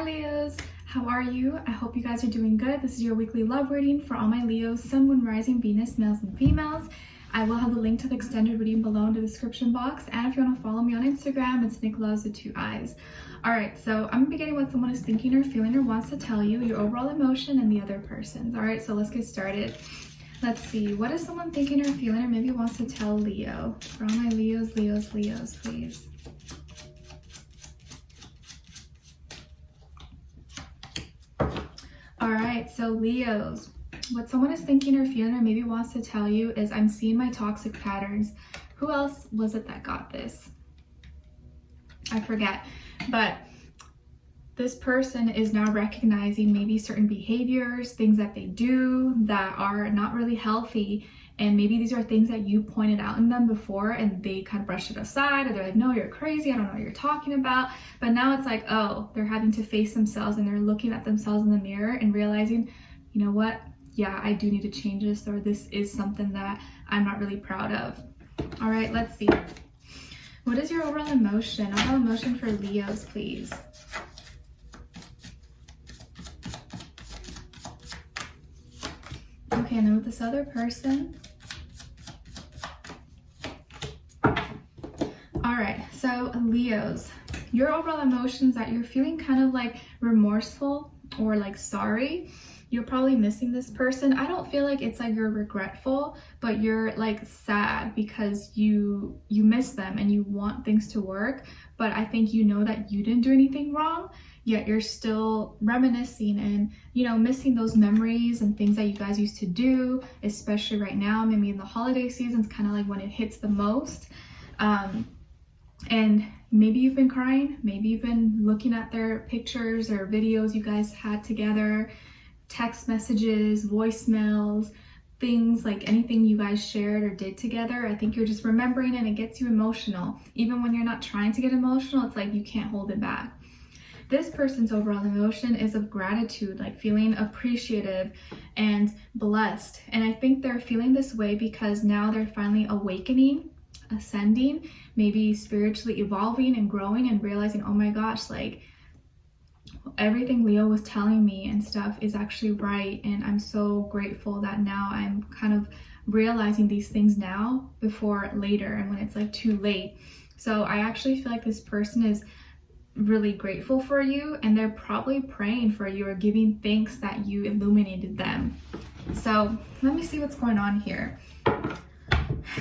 Leos, how are you? I hope you guys are doing good. This is your weekly love reading for all my Leos, Sun, Moon, Rising, Venus, males and females. I will have the link to the extended reading below in the description box, and if you want to follow me on Instagram, it's Nicloves with 2 eyes. Alright, so I'm beginning what someone is thinking or feeling or wants to tell you, your overall emotion and the other person's. Alright, so let's get started. Let's see, what is someone thinking or feeling or maybe wants to tell Leo? For all my Leos, please. Alright, so Leos, what someone is thinking or feeling or maybe wants to tell you is, I'm seeing my toxic patterns. Who else was it that got this? I forget. But this person is now recognizing maybe certain behaviors, things that they do that are not really healthy. And maybe these are things that you pointed out in them before and they kind of brushed it aside, or they're like, no, you're crazy, I don't know what you're talking about. But now it's like, oh, they're having to face themselves and they're looking at themselves in the mirror and realizing, you know what? Yeah, I do need to change this, or this is something that I'm not really proud of. All right, let's see. What is your overall emotion? Overall emotion for Leos, please. Okay, and then with this other person. All right, so Leos, your overall emotions that you're feeling kind of like remorseful or like sorry. You're probably missing this person. I don't feel like it's like you're regretful, but you're like sad because you miss them and you want things to work. But I think you know that you didn't do anything wrong, yet you're still reminiscing and, you know, missing those memories and things that you guys used to do, especially right now, maybe in the holiday seasons, kind of like when it hits the most. And maybe you've been crying, maybe you've been looking at their pictures or videos you guys had together, text messages, voicemails, things like anything you guys shared or did together. I think you're just remembering and it gets you emotional. Even when you're not trying to get emotional, it's like you can't hold it back. This person's overall emotion is of gratitude, like feeling appreciative and blessed. And I think they're feeling this way because now they're finally awakening, ascending, maybe spiritually evolving and growing and realizing, oh my gosh, like everything Leo was telling me and stuff is actually right. And I'm so grateful that now I'm kind of realizing these things now before later and when it's like too late. So I actually feel like this person is really grateful for you and they're probably praying for you or giving thanks that you illuminated them. So let me see what's going on here.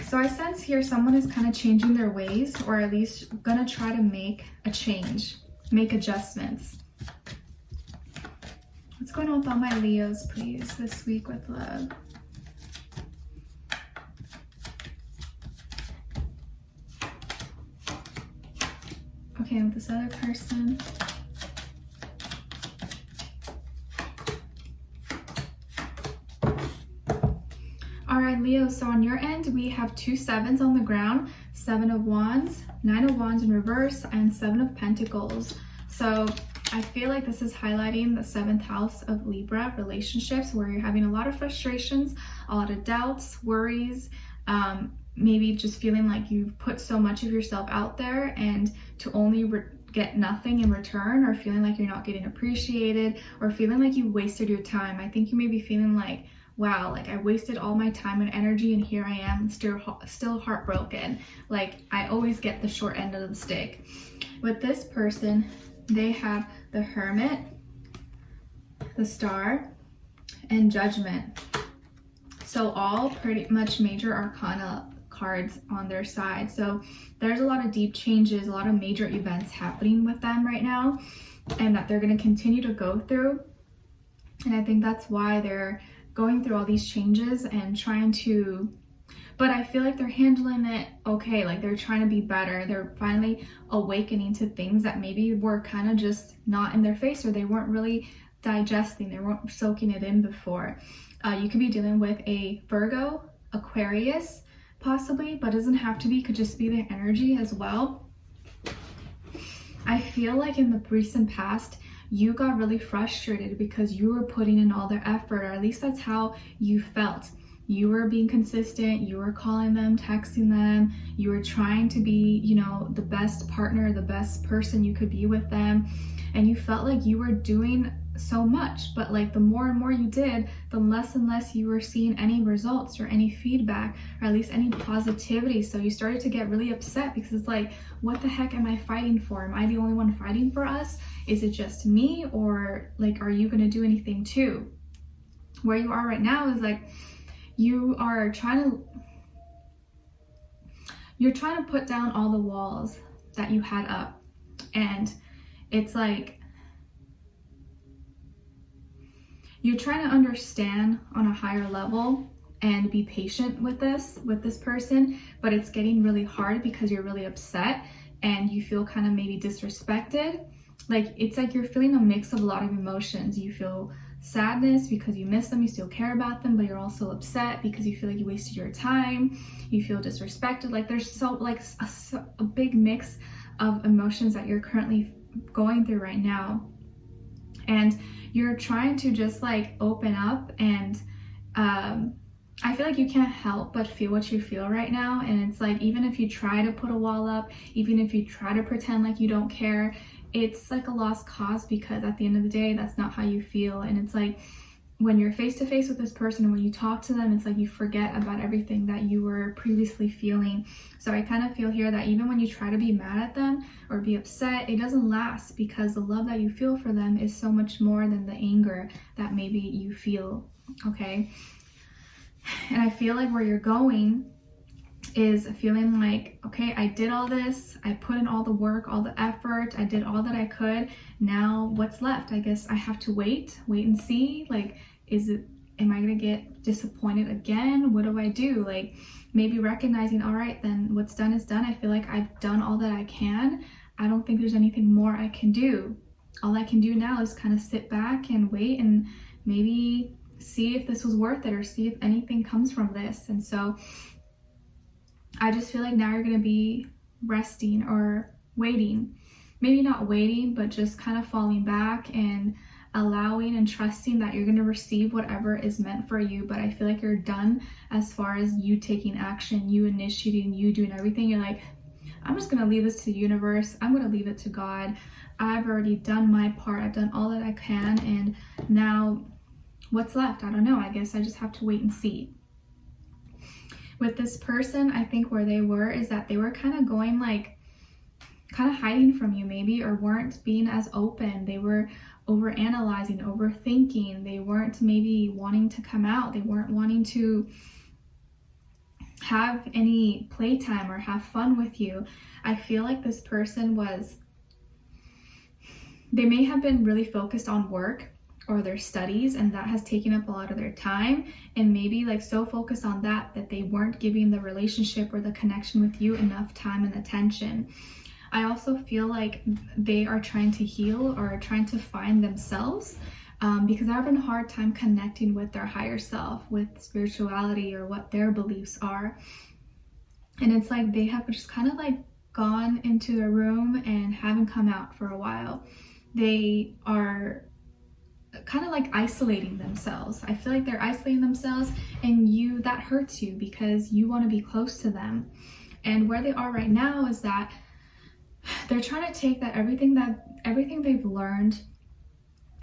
So I sense here someone is kind of changing their ways, or at least gonna try to make a change, make adjustments. What's going on with all my Leos, please, this week with love? Okay, with this other person. All right, Leo, so on your end, we have 2 7s on the ground, 7 of Wands, 9 of Wands in reverse, and 7 of Pentacles. So I feel like this is highlighting the 7th house of Libra relationships, where you're having a lot of frustrations, a lot of doubts, worries, maybe just feeling like you've put so much of yourself out there and to only get nothing in return, or feeling like you're not getting appreciated, or feeling like you wasted your time. I think you may be feeling like, wow, like I wasted all my time and energy and here I am still heartbroken. Like I always get the short end of the stick. With this person, they have the Hermit, the Star, and Judgment. So all pretty much major arcana cards on their side. So there's a lot of deep changes, a lot of major events happening with them right now, and that they're going to continue to go through. And I think that's why they're going through all these changes and trying to, but I feel like they're handling it okay. Like they're trying to be better. They're finally awakening to things that maybe were kind of just not in their face, or they weren't really digesting, they weren't soaking it in before. You could be dealing with a Virgo, Aquarius, possibly, but it doesn't have to be, could just be their energy as well. I feel like in the recent past, you got really frustrated because you were putting in all their effort, or at least that's how you felt. You were being consistent, you were calling them, texting them, you were trying to be, you know, the best partner, the best person you could be with them. and you felt like you were doing so much, but like the more and more you did, the less and less you were seeing any results or any feedback, or at least any positivity. So you started to get really upset because it's like, what the heck am I fighting for? Am I the only one fighting for us? Is it just me? Or like, are you gonna do anything too? Where you are right now is like, you're trying to put down all the walls that you had up. And it's like, you're trying to understand on a higher level and be patient with this person, but it's getting really hard because you're really upset and you feel kind of maybe disrespected. Like, it's like you're feeling a mix of a lot of emotions. You feel sadness because you miss them, you still care about them, but you're also upset because you feel like you wasted your time. You feel disrespected. Like, there's a big mix of emotions that you're currently going through right now. And you're trying to just like open up, and I feel like you can't help but feel what you feel right now. And it's like, even if you try to put a wall up, even if you try to pretend like you don't care, it's like a lost cause, because at the end of the day, that's not how you feel. And it's like, when you're face to face with this person and when you talk to them, it's like you forget about everything that you were previously feeling. So I kind of feel here that even when you try to be mad at them or be upset, it doesn't last, because the love that you feel for them is so much more than the anger that maybe you feel, okay? And I feel like where you're going is feeling like, okay, I did all this, I put in all the work, all the effort, I did all that I could. Now what's left? I guess I have to wait and see. Like, am I gonna get disappointed again? What do I do? Like, maybe recognizing, all right, then what's done is done. I feel like I've done all that I can. I don't think there's anything more I can do. All I can do now is kind of sit back and wait and maybe see if this was worth it, or see if anything comes from this. And so I just feel like now you're going to be resting or waiting. Maybe not waiting, but just kind of falling back and allowing and trusting that you're going to receive whatever is meant for you. But I feel like you're done as far as you taking action, you initiating, you doing everything. You're like, I'm just going to leave this to the universe. I'm going to leave it to God. I've already done my part. I've done all that I can. And now what's left? I don't know. I guess I just have to wait and see. With this person, I think where they were is that they were kind of going like, kind of hiding from you maybe, or weren't being as open. They were overanalyzing, overthinking. They weren't maybe wanting to come out. They weren't wanting to have any playtime or have fun with you. I feel like this person they may have been really focused on work or their studies, and that has taken up a lot of their time, and maybe like so focused on that they weren't giving the relationship or the connection with you enough time and attention. I also feel like they are trying to heal or trying to find themselves, because they're having a hard time connecting with their higher self, with spirituality, or what their beliefs are. And it's like they have just kind of like gone into their room and haven't come out for a while. They are kind of like isolating themselves. I feel like they're isolating themselves, and that hurts you because you want to be close to them. And where they are right now is that they're trying to take everything they've learned,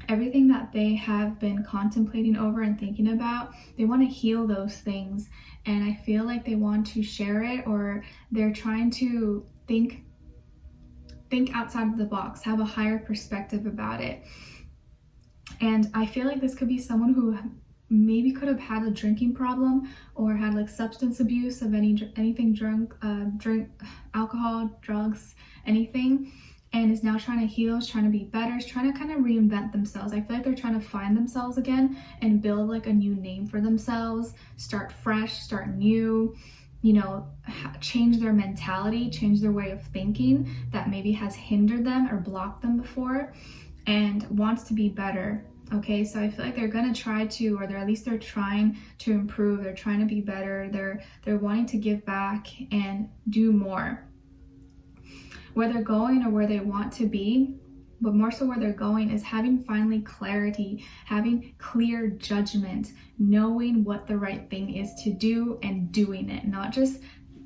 everything that they have been contemplating over and thinking about, they want to heal those things. And I feel like they want to share it, or they're trying to think outside of the box, have a higher perspective about it. And I feel like this could be someone who maybe could have had a drinking problem, or had like substance abuse of anything, alcohol, drugs, anything, and is now trying to heal, is trying to be better, is trying to kind of reinvent themselves. I feel like they're trying to find themselves again and build like a new name for themselves, start fresh, start new, change their mentality, change their way of thinking that maybe has hindered them or blocked them before, and wants to be better. Okay, so I feel like they're gonna try to, or they're trying to improve. They're trying to be better. They're wanting to give back and do more. Where they're going, or where they want to be, but more so where they're going, is having finally clarity, having clear judgment, knowing what the right thing is to do and doing it, not just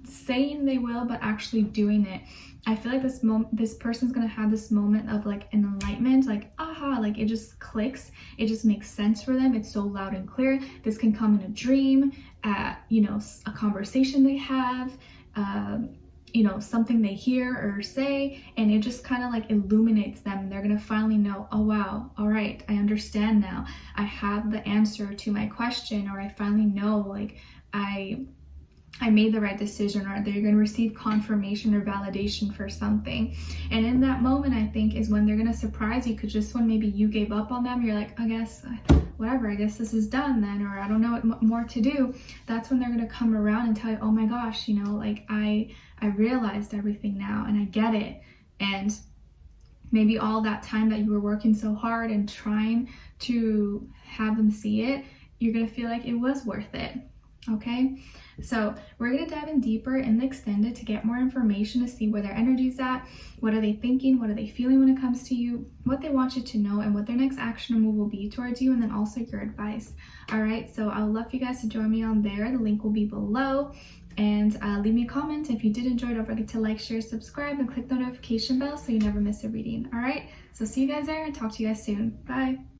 saying they will, but actually doing it. I feel like this person's gonna have this moment of like an enlightenment, like aha, like it just clicks, it just makes sense for them. It's so loud and clear. This can come in a dream, you know, a conversation they have, you know, something they hear or say, and it just kind of like illuminates them. They're gonna finally know, oh wow, all right, I understand now. I have the answer to my question, or I finally know, like I made the right decision, or they're going to receive confirmation or validation for something. And in that moment, I think, is when they're going to surprise you, because just when maybe you gave up on them, you're like, I guess, whatever, I guess this is done then, or I don't know what more to do. That's when they're going to come around and tell you, oh my gosh, you know, like I realized everything now and I get it. And maybe all that time that you were working so hard and trying to have them see it, you're going to feel like it was worth it. Okay, so we're going to dive in deeper in the extended to get more information, to see where their energy's at, what are they thinking, what are they feeling when it comes to you, what they want you to know, and what their next action or move will be towards you, and then also your advice. All right, so I would love for you guys to join me on there. The link will be below, and leave me a comment. If you did enjoy, don't forget to like, share, subscribe, and click the notification bell so you never miss a reading. All right, so see you guys there and talk to you guys soon. Bye.